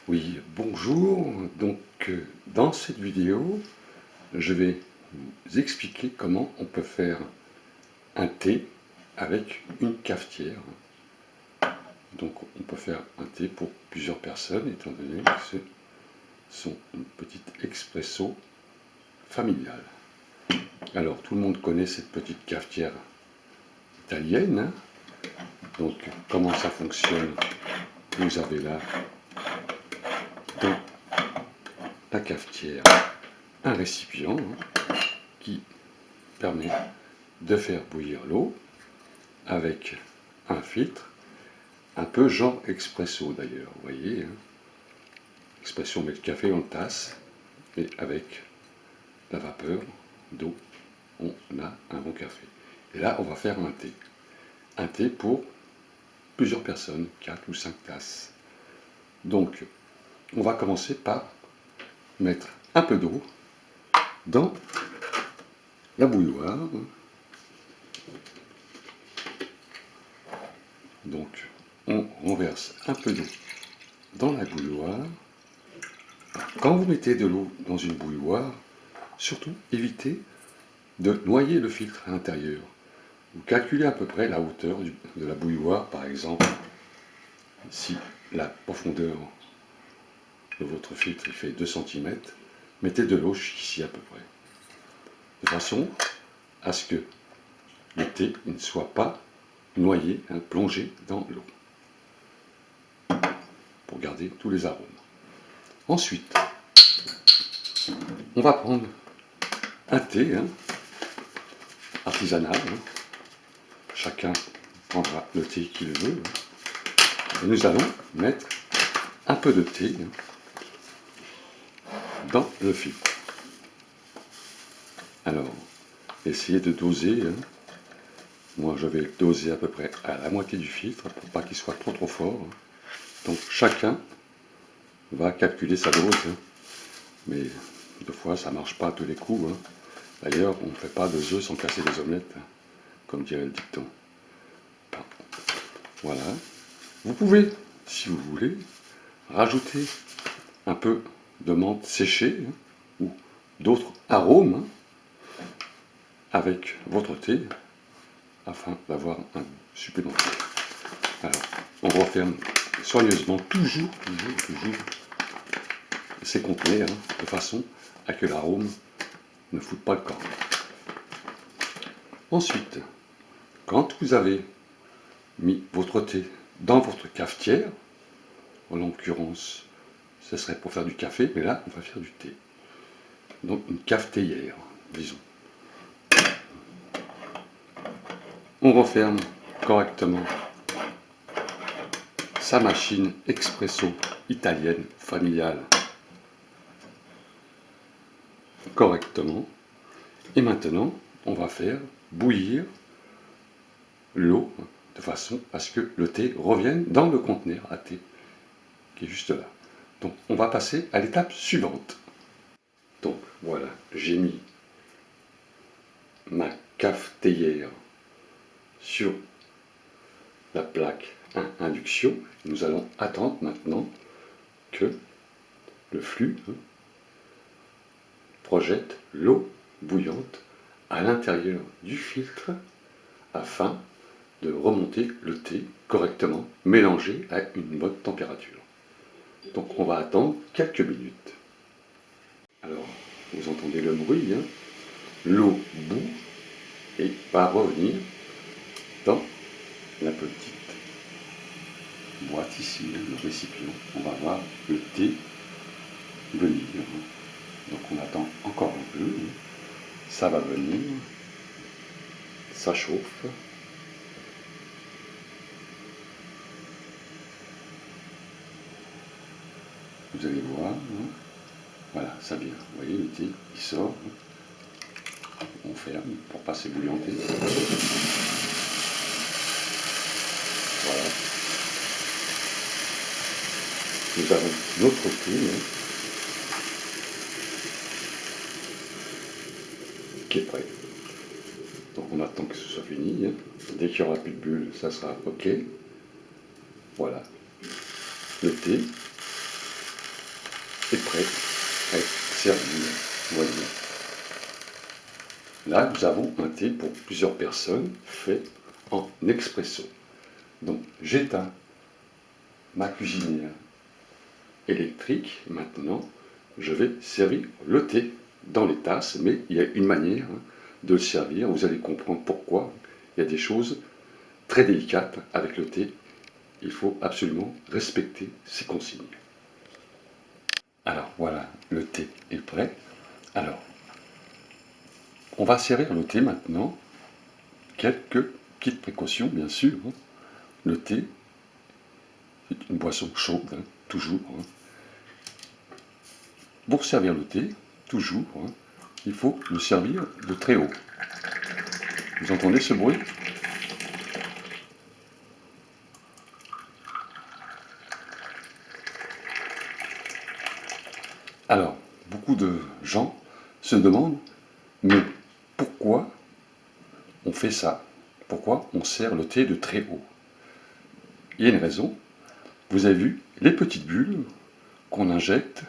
Oui, bonjour. Dans cette vidéo, je vais vous expliquer comment on peut faire un thé avec une cafetière. Donc, on peut faire un thé pour plusieurs personnes, étant donné que ce sont une petite expresso familiale. Alors, tout le monde connaît cette petite cafetière italienne, hein. Donc, comment ça fonctionne? Vous avez là, dans la cafetière, un récipient, hein, qui permet de faire bouillir l'eau avec un filtre, un peu genre expresso d'ailleurs, vous voyez, hein. Expresso, on met le café en tasse, et avec la vapeur d'eau, on a un bon café. Et là, on va faire un thé. Un thé pour plusieurs personnes, 4 ou 5 tasses. Donc, on va commencer par mettre un peu d'eau dans la bouilloire. Donc, on renverse un peu d'eau dans la bouilloire. Quand vous mettez de l'eau dans une bouilloire, surtout évitez de noyer le filtre à l'intérieur. Vous calculez à peu près la hauteur de la bouilloire, par exemple, si la profondeur de votre filtre fait 2 cm, mettez de l'eau ici à peu près, de façon à ce que le thé ne soit pas noyé, hein, plongé dans l'eau, pour garder tous les arômes. Ensuite, on va prendre un thé, hein, artisanal, hein. Chacun prendra le thé qu'il veut, hein. Et nous allons mettre un peu de thé, hein, dans le filtre. Alors, essayez de doser, hein. Moi, je vais doser à peu près à la moitié du filtre pour pas qu'il soit trop fort, hein. Donc, chacun va calculer sa dose, hein. Mais deux fois, ça marche pas à tous les coups, hein. D'ailleurs, on ne fait pas de œufs sans casser les omelettes, hein, comme dirait le dicton. Voilà. Vous pouvez, si vous voulez, rajouter un peu de menthe séchée, hein, ou d'autres arômes, hein, avec votre thé, afin d'avoir un goût supplémentaire. Alors, on referme soigneusement, toujours ces conteneurs, hein, de façon à que l'arôme ne foute pas le camp. Ensuite, quand vous avez mis votre thé dans votre cafetière, en l'occurrence, ce serait pour faire du café, mais là, on va faire du thé. Donc, une cafetière, disons. On referme correctement sa machine expresso italienne familiale correctement. Et maintenant, on va faire bouillir l'eau de façon à ce que le thé revienne dans le conteneur à thé qui est juste là. Donc, on va passer à l'étape suivante. Donc, voilà, j'ai mis ma cafetière sur la plaque induction. Nous allons attendre maintenant que le flux, hein, projette l'eau bouillante à l'intérieur du filtre afin de remonter le thé correctement, mélangé à une bonne température. Donc on va attendre quelques minutes. Alors, vous entendez le bruit, hein, l'eau bout et va revenir dans la petite boîte ici, hein, le récipient. On va voir le thé venir, hein. Donc on attend encore un peu, hein. Ça va venir, ça chauffe. Vous allez voir, hein. Voilà, ça vient. Vous voyez, le thé, il sort. On ferme pour ne pas s'ébouillanter. Voilà. Nous avons notre thé, hein, qui est prêt. Donc on attend que ce soit fini, hein. Dès qu'il n'y aura plus de bulles, ça sera OK. Voilà. Le thé prêt à être servi. Voyez. Là, nous avons un thé pour plusieurs personnes fait en expresso. Donc, j'éteins ma cuisinière électrique. Maintenant, je vais servir le thé dans les tasses, mais il y a une manière de le servir. Vous allez comprendre pourquoi. Il y a des choses très délicates avec le thé. Il faut absolument respecter ces consignes. Alors voilà, le thé est prêt. Alors, on va servir le thé maintenant. Quelques petites précautions, bien sûr. Le thé, c'est une boisson chaude, toujours. Pour servir le thé, toujours, il faut le servir de très haut. Vous entendez ce bruit? Alors, beaucoup de gens se demandent, mais pourquoi on fait ça? Pourquoi on sert le thé de très haut? Il y a une raison. Vous avez vu les petites bulles qu'on injecte.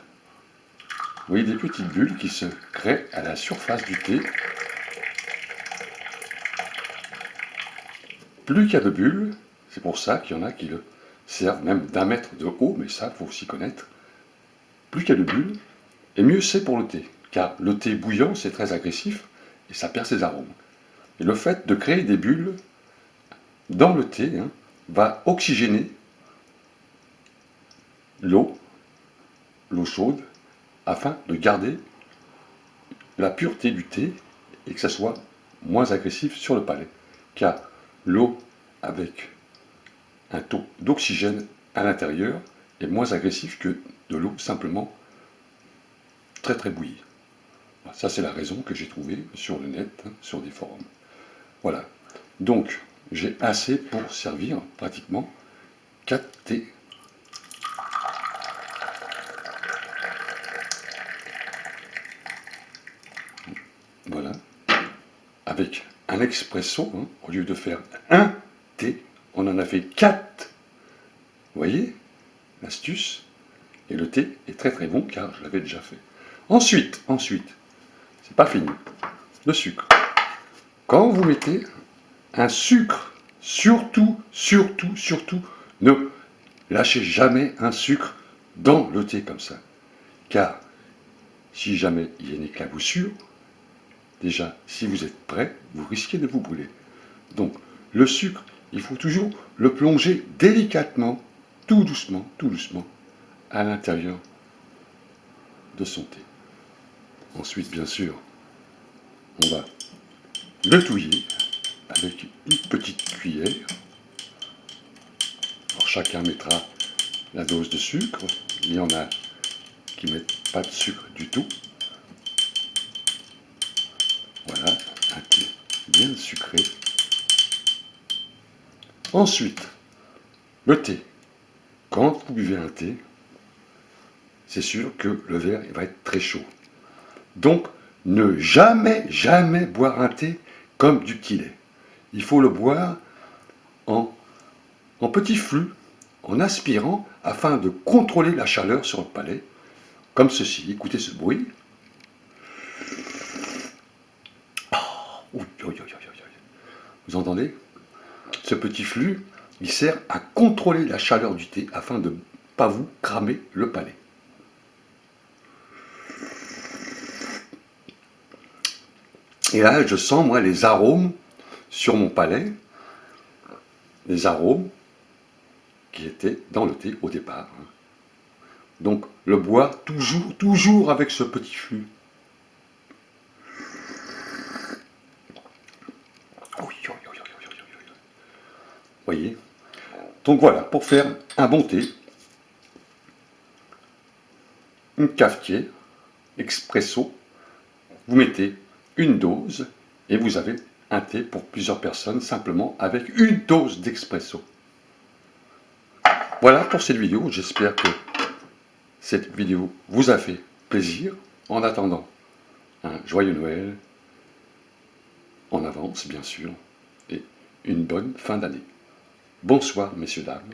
Vous voyez des petites bulles qui se créent à la surface du thé. Plus il y a de bulles, c'est pour ça qu'il y en a qui le servent même d'1 mètre de haut, mais ça, il faut aussi connaître. Plus il y a de bulles, et mieux c'est pour le thé, car le thé bouillant, c'est très agressif, et ça perd ses arômes. Et le fait de créer des bulles dans le thé va oxygéner l'eau chaude, afin de garder la pureté du thé, et que ça soit moins agressif sur le palais. Car l'eau avec un taux d'oxygène à l'intérieur est moins agressif que de l'eau simplement très très bouillie. Ça, c'est la raison que j'ai trouvée sur le net, sur des forums. Voilà. Donc, j'ai assez pour servir pratiquement 4 thés. Voilà. Avec un expresso, au lieu de faire un thé, on en a fait 4. Vous voyez l'astuce? Et le thé est très très bon car je l'avais déjà fait. Ensuite, c'est pas fini. Le sucre. Quand vous mettez un sucre, surtout, ne lâchez jamais un sucre dans le thé comme ça. Car si jamais il y a une éclaboussure, déjà, si vous êtes prêt, vous risquez de vous brûler. Donc, le sucre, il faut toujours le plonger délicatement, tout doucement, à l'intérieur de son thé. Ensuite, bien sûr, on va le touiller avec une petite cuillère. Alors, chacun mettra la dose de sucre. Il y en a qui ne mettent pas de sucre du tout. Voilà, un thé bien sucré. Ensuite, le thé. Quand vous buvez un thé, c'est sûr que le verre va être très chaud. Donc, ne jamais boire un thé comme du petit lait. Il faut le boire en petit flux, en aspirant, afin de contrôler la chaleur sur le palais, comme ceci. Écoutez ce bruit. Vous entendez? Ce petit flux, il sert à contrôler la chaleur du thé, afin de ne pas vous cramer le palais. Et là, je sens, moi, les arômes sur mon palais, les arômes qui étaient dans le thé au départ. Donc, le boire toujours avec ce petit flux. Voyez? Donc voilà, pour faire un bon thé, une cafetière, expresso, vous mettez une dose et vous avez un thé pour plusieurs personnes simplement avec une dose d'expresso. Voilà pour cette vidéo, j'espère que cette vidéo vous a fait plaisir. En attendant, un joyeux Noël, en avance bien sûr, et une bonne fin d'année. Bonsoir messieurs, dames.